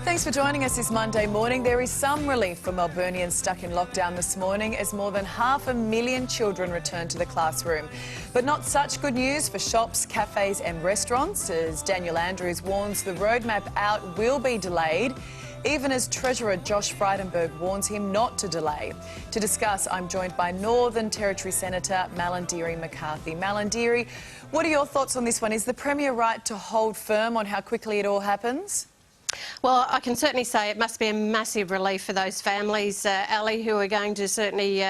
Thanks for joining us this Monday morning. There is some relief for Melburnians stuck in lockdown this morning as more than 500,000 children return to the classroom. But not such good news for shops, cafes and restaurants, as Daniel Andrews warns the roadmap out will be delayed, even as Treasurer Josh Frydenberg warns him not to delay. To discuss, I'm joined by Northern Territory Senator Malarndirri McCarthy. Malarndirri, what are your thoughts on this one? Is the Premier right to hold firm on how quickly it all happens? Well, I can certainly say it must be a massive relief for those families, Ali, who are going to certainly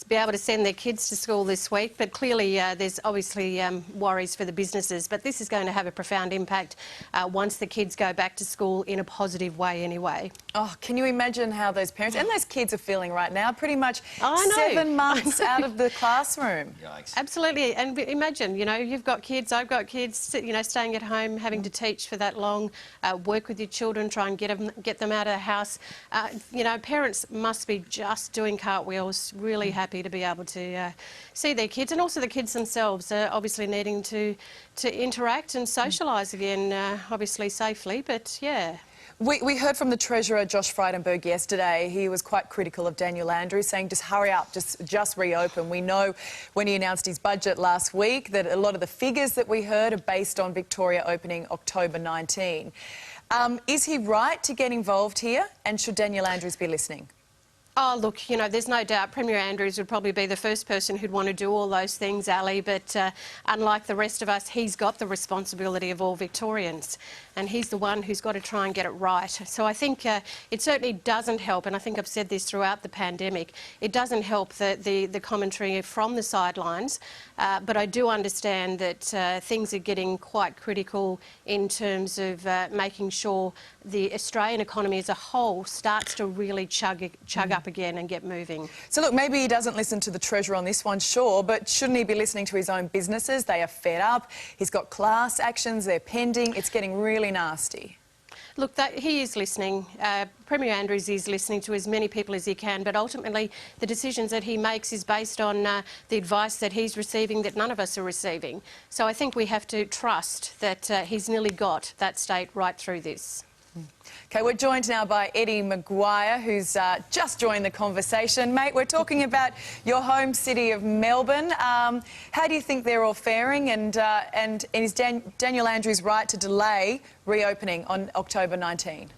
be able to send their kids to school this week. But clearly there's obviously worries for the businesses. But this is going to have a profound impact once the kids go back to school in a positive way anyway. Oh, can you imagine how those parents and those kids are feeling right now? Pretty much 7 months out of the classroom. Yikes. Absolutely. And imagine, you know, you've got kids, I've got kids, you know, staying at home, having to teach for that long, work with your children, try and get them out of the house. You know, parents must be just doing cartwheels, really happy to be able to see their kids, and also the kids themselves are obviously needing to interact and socialise again, obviously safely, but yeah. We heard from the Treasurer, Josh Frydenberg, yesterday. He was quite critical of Daniel Andrews, saying just hurry up, just reopen. We know when he announced his budget last week that a lot of the figures that we heard are based on Victoria opening October 19. Is he right to get involved here, and should Daniel Andrews be listening? Oh, look, you know, there's no doubt Premier Andrews would probably be the first person who'd want to do all those things, Ali, but unlike the rest of us, he's got the responsibility of all Victorians, and he's the one who's got to try and get it right. So I think it certainly doesn't help, and I think I've said this throughout the pandemic, it doesn't help the commentary from the sidelines, but I do understand that things are getting quite critical in terms of making sure the Australian economy as a whole starts to really chug up again and get moving. So look, maybe he doesn't listen to the Treasurer on this one, sure, but shouldn't he be listening to his own businesses? They are fed up. He's got class actions, they're pending. It's getting really nasty. Look, he is listening. Premier Andrews is listening to as many people as he can, but ultimately the decisions that he makes is based on the advice that he's receiving that none of us are receiving. So I think we have to trust that he's nearly got that state right through this. OK, we're joined now by Eddie Maguire, who's just joined the conversation. Mate, we're talking about your home city of Melbourne. How do you think they're all faring, and is Daniel Andrews right to delay reopening on October 19?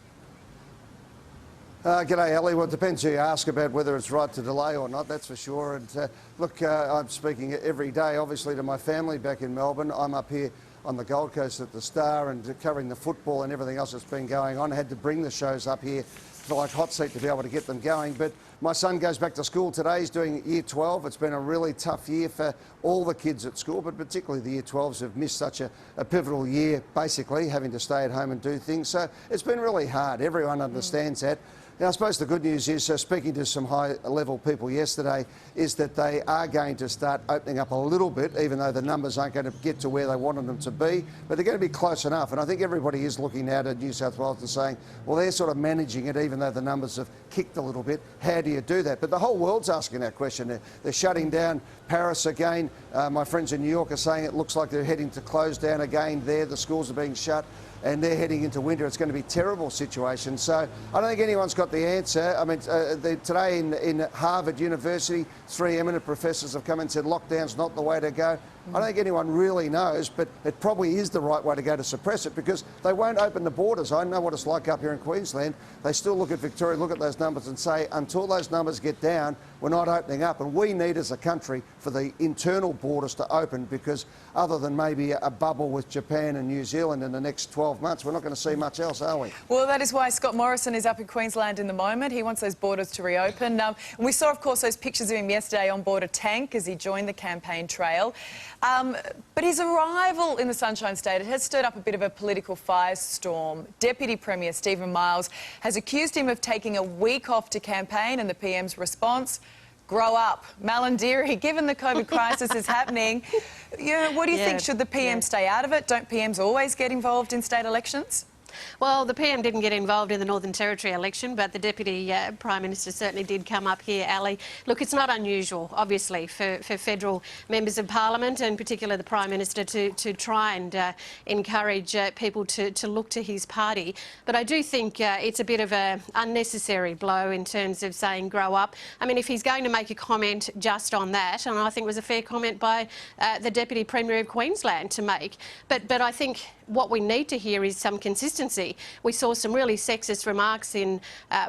G'day, Ali. Well, it depends who you ask about whether it's right to delay or not, that's for sure. And look, I'm speaking every day, obviously, to my family back in Melbourne. I'm up here on the Gold Coast at the Star and covering the football and everything else that's been going on. I had to bring the shows up here for like Hot Seat to be able to get them going. But my son goes back to school today. He's doing Year 12. It's been a really tough year for all the kids at school, but particularly the Year 12s have missed such a pivotal year, basically, having to stay at home and do things. So it's been really hard. Everyone understands that. Now, I suppose the good news is, speaking to some high-level people yesterday, is that they are going to start opening up a little bit, even though the numbers aren't going to get to where they wanted them to be, but they're going to be close enough. And I think everybody is looking now to New South Wales and saying, well, they're sort of managing it, even though the numbers have kicked a little bit. How do you do that? But the whole world's asking that question. They're shutting down Paris again. My friends in New York are saying it looks like they're heading to close down again there. The schools are being shut, and they're heading into winter. It's going to be a terrible situation. So I don't think anyone's got the answer. I mean, today in Harvard University, 3 eminent professors have come and said lockdown's not the way to go. I don't think anyone really knows, but it probably is the right way to go to suppress it, because they won't open the borders. I know what it's like up here in Queensland. They still look at Victoria, look at those numbers and say, until those numbers get down, we're not opening up. And we need, as a country, for the internal borders to open, because other than maybe a bubble with Japan and New Zealand in the next 12 months, we're not going to see much else, are we? Well, that is why Scott Morrison is up in Queensland in the moment. He wants those borders to reopen. And we saw, of course, those pictures of him yesterday on board a tank as he joined the campaign trail. But his arrival in the Sunshine State, it has stirred up a bit of a political firestorm. Deputy Premier Stephen Miles has accused him of taking a week off to campaign, and the PM's response: grow up. Malarndirri, given the COVID crisis is happening, what do you think? Should the PM stay out of it? Don't PMs always get involved in state elections? Well, the PM didn't get involved in the Northern Territory election, but the Deputy Prime Minister certainly did come up here, Ali. Look, it's not unusual, obviously, for federal members of Parliament, and particularly the Prime Minister, to try and encourage people to look to his party. But I do think it's a bit of an unnecessary blow in terms of saying grow up. I mean, if he's going to make a comment just on that, and I think it was a fair comment by the Deputy Premier of Queensland to make, but I think what we need to hear is some consistency. We saw some really sexist remarks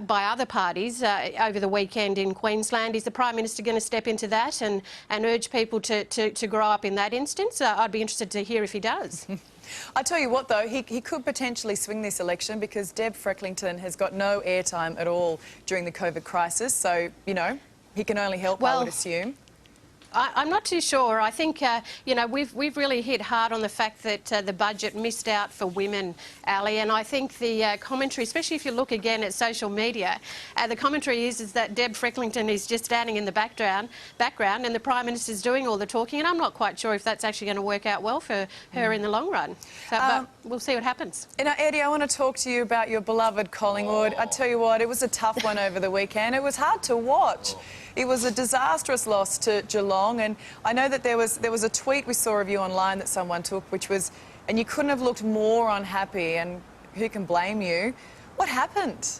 by other parties over the weekend in Queensland. Is the Prime Minister going to step into that and urge people to grow up in that instance? I'd be interested to hear if he does. I tell you what, though, he could potentially swing this election because Deb Frecklington has got no airtime at all during the COVID crisis. So, you know, he can only help, I would assume. I'm not too sure. I think, you know, we've really hit hard on the fact that the budget missed out for women, Ali, and I think the commentary, especially if you look again at social media, the commentary is that Deb Frecklington is just standing in the background and the Prime Minister's doing all the talking, and I'm not quite sure if that's actually going to work out well for her in the long run. So, but we'll see what happens. You know, Eddie, I want to talk to you about your beloved Collingwood. I tell you what, it was a tough one over the weekend. It was hard to watch. It was a disastrous loss to Geelong, and I know that there was a tweet we saw of you online that someone took, which was, and you couldn't have looked more unhappy, and who can blame you? What happened?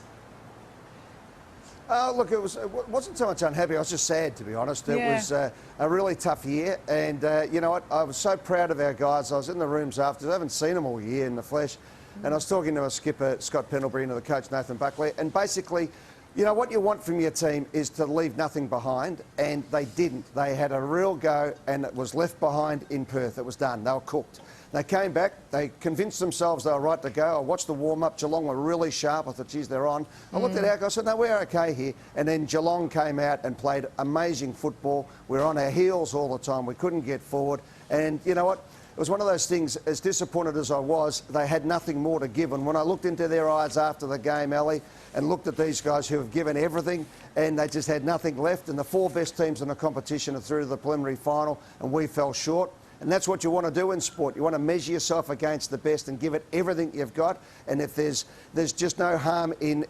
Look, it wasn't so much unhappy. I was just sad, to be honest. It was a really tough year, and you know what? I was so proud of our guys. I was in the rooms after. I haven't seen them all year in the flesh, and I was talking to our skipper Scott Pendlebury and to the coach Nathan Buckley, and basically, you know, what you want from your team is to leave nothing behind, and they didn't. They had a real go, and it was left behind in Perth. It was done. They were cooked. They came back. They convinced themselves they were right to go. I watched the warm-up. Geelong were really sharp. I thought, geez, they're on. I looked at our guys. I said, no, we're okay here. And then Geelong came out and played amazing football. We were on our heels all the time. We couldn't get forward. And you know what? It was one of those things, as disappointed as I was, they had nothing more to give. And when I looked into their eyes after the game, Ali, and looked at these guys who have given everything, and they just had nothing left, and the four best teams in the competition are through to the preliminary final, and we fell short. And that's what you want to do in sport. You want to measure yourself against the best and give it everything you've got. And if there's just no harm in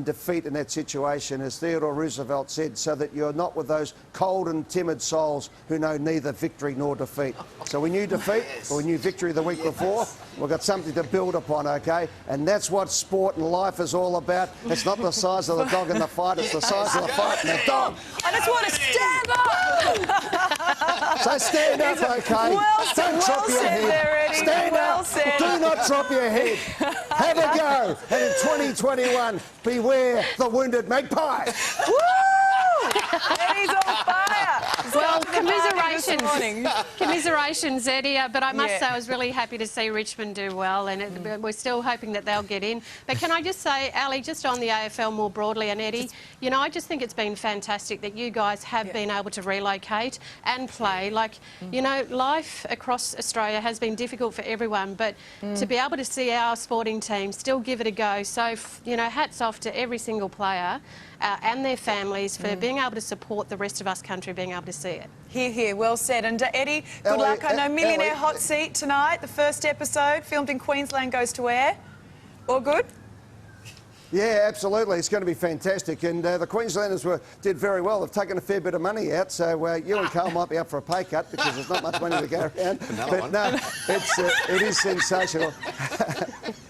defeat in that situation, as Theodore Roosevelt said, so that you're not with those cold and timid souls who know neither victory nor defeat. So we knew defeat, or we knew victory the week before. We've got something to build upon, OK? And that's what sport and life is all about. It's not the size of the dog in the fight, it's the size of the fight and the dog. I just want to stand up! So stand up, OK? Well said, Don't drop your head. there, Eddie. Stand Well up. said. Do not drop your head. Have a go. And in 2021, beware the wounded magpie. Woo! Eddie's on fire. Well, commiserations, Eddie. But I must say I was really happy to see Richmond do well, and we're still hoping that they'll get in. But can I just say, Ali, just on the AFL more broadly, and Eddie, you know, I just think it's been fantastic that you guys have been able to relocate and play. Like, you know, life across Australia has been difficult for everyone, but to be able to see our sporting team still give it a go. So, you know, hats off to every single player and their families for being able to support the rest of us country being able to see it. Hear, hear. Well said. And Eddie, good luck. I know Millionaire Hot Seat tonight, the first episode, filmed in Queensland, goes to air. All good? Yeah, absolutely. It's going to be fantastic. And the Queenslanders did very well. They've taken a fair bit of money out, so you and Carl might be up for a pay cut because there's not much money to go around. But no, it is sensational.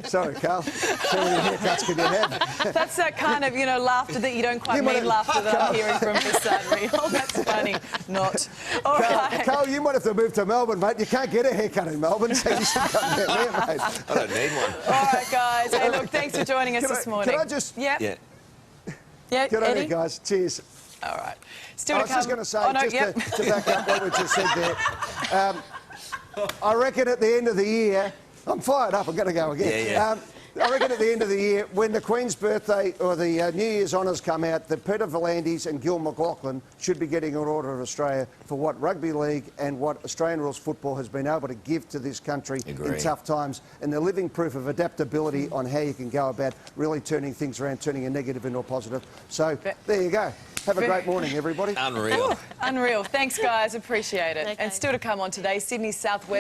Sorry, Carl. How many haircuts can you have? That's that kind of, you know, laughter that you don't quite mean laughter that I'm hearing from Prasad Real. That's funny. Not. All right. Carl, you might have to move to Melbourne, mate. You can't get a haircut in Melbourne, so you should come down there, mate. I don't need one. All right, guys. Hey, look, thanks for joining us this morning. Can I just... Yep. Yeah. Yeah, Good on Eddie? you, guys. Cheers. All right. Still I to was come. just going to say, to back up what we just said there, I reckon at the end of the year, I'm fired up, I'm going to go again. Yeah. I reckon at the end of the year, when the Queen's birthday or the New Year's honours come out, that Peter V'landys and Gil McLachlan should be getting an Order of Australia for what rugby league and what Australian rules football has been able to give to this country in tough times. And they're living proof of adaptability on how you can go about really turning things around, turning a negative into a positive. So there you go. Have a great morning, everybody. Unreal. Unreal. Thanks, guys. Appreciate it. Okay. And still to come on today, Sydney's Southwest